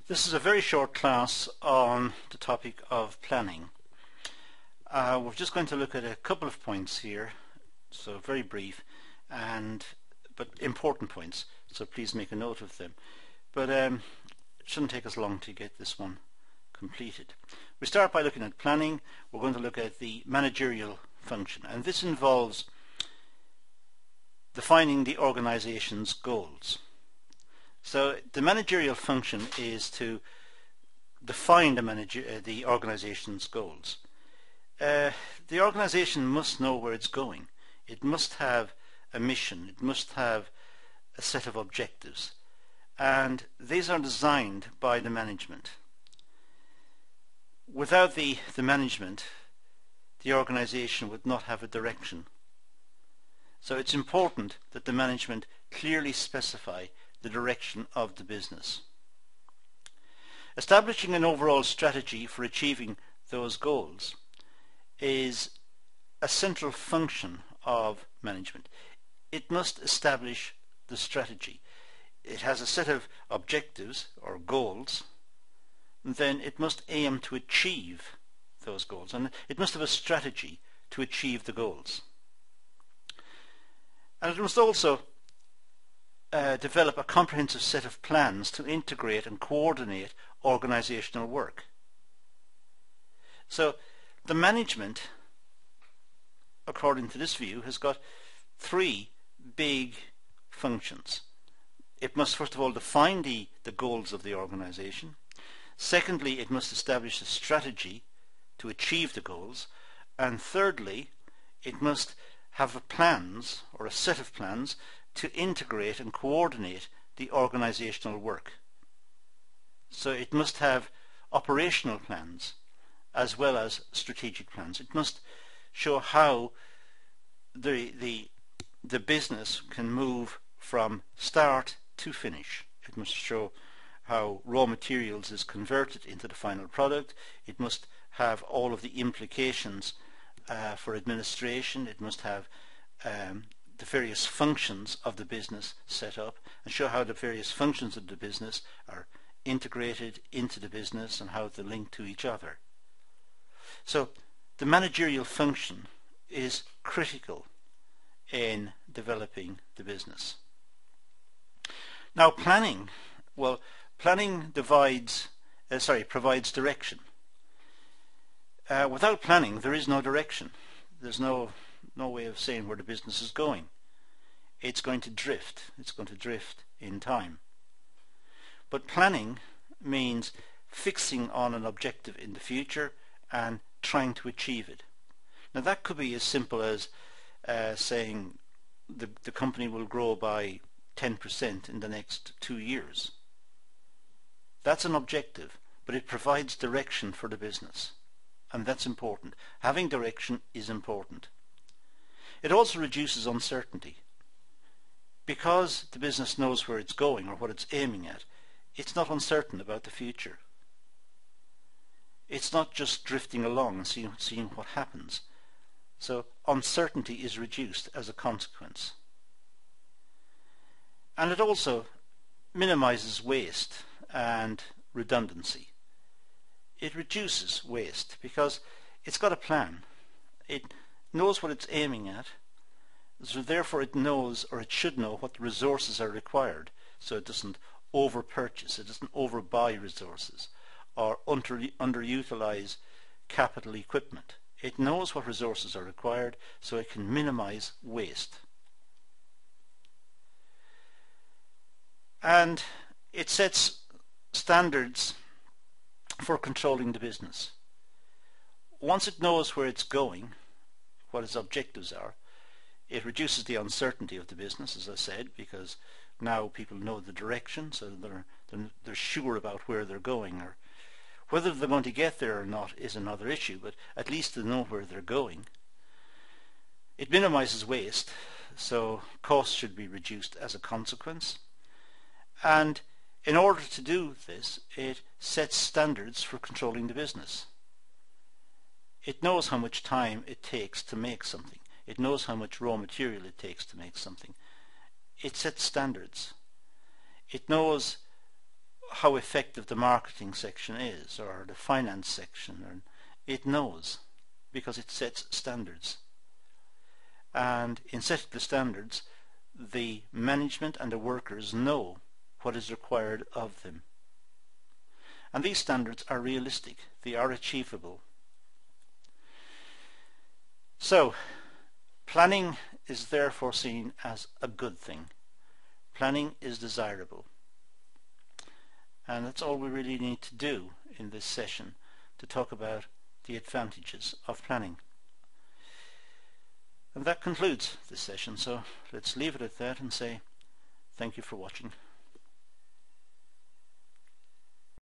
This is a very short class on the topic of planning. We're just going to look at a couple of points here, so very brief but important points, so please make a note of them. But it shouldn't take us long to get this one completed. We start by looking at planning. We're going to look at the managerial function, and this involves defining the organization's goals. So the managerial function is to define the organization's goals. The organization must know where it's going. It must have a mission. It must have a set of objectives, and these are designed by the management. Without the management, the organization would not have a direction. So it's important that the management clearly specify the direction of the business. Establishing an overall strategy for achieving those goals is a central function of management. It must establish the strategy. It has a set of objectives or goals, and then it must aim to achieve those goals, and it must have a strategy to achieve the goals. And it must also develop a comprehensive set of plans to integrate and coordinate organizational work. So the management, according to this view, has got three big functions. It must first of all define the goals of the organization. Secondly, it must establish a strategy to achieve the goals. And thirdly, it must have plans, or a set of plans, to integrate and coordinate the organizational work. So it must have operational plans as well as strategic plans. It must show how the business can move from start to finish. It must show how raw materials is converted into the final product. It must have all of the implications for administration. It must have the various functions of the business set up, and show how the various functions of the business are integrated into the business and how they link to each other. So the managerial function is critical in developing the business. Now planning provides direction. Without planning, there is no direction. There's no way of saying where the business is going. It's going to drift. It's going to drift in time. But planning means fixing on an objective in the future and trying to achieve it. Now that could be as simple as saying the company will grow by 10% in the next 2 years. That's an objective, but it provides direction for the business, and that's important. Having direction is important. It also reduces uncertainty. Because the business knows where it's going or what it's aiming at, it's not uncertain about the future. It's not just drifting along and seeing what happens. So uncertainty is reduced as a consequence. And it also minimizes waste and redundancy. It reduces waste because it's got a plan. It knows what it's aiming at, so therefore it knows, or it should know, what the resources are required, so it doesn't over-purchase, it doesn't overbuy resources or underutilize capital equipment. It knows what resources are required, so it can minimize waste. And it sets standards for controlling the business. Once it knows where it's going, what its objectives are, it reduces the uncertainty of the business, as I said, because now people know the direction, so they're sure about where they're going. Or whether they're going to get there or not is another issue, but at least they know where they're going. It minimizes waste, so costs should be reduced as a consequence. And in order to do this, it sets standards for controlling the business. It knows how much time it takes to make something. It knows how much raw material it takes to make something. It sets standards. It knows how effective the marketing section is, or the finance section, or it knows, because it sets standards. And in setting the standards, the management and the workers know what is required of them. And these standards are realistic, they are achievable. So, planning is therefore seen as a good thing. Planning is desirable. And that's all we really need to do in this session, to talk about the advantages of planning. And that concludes this session, so let's leave it at that and say thank you for watching.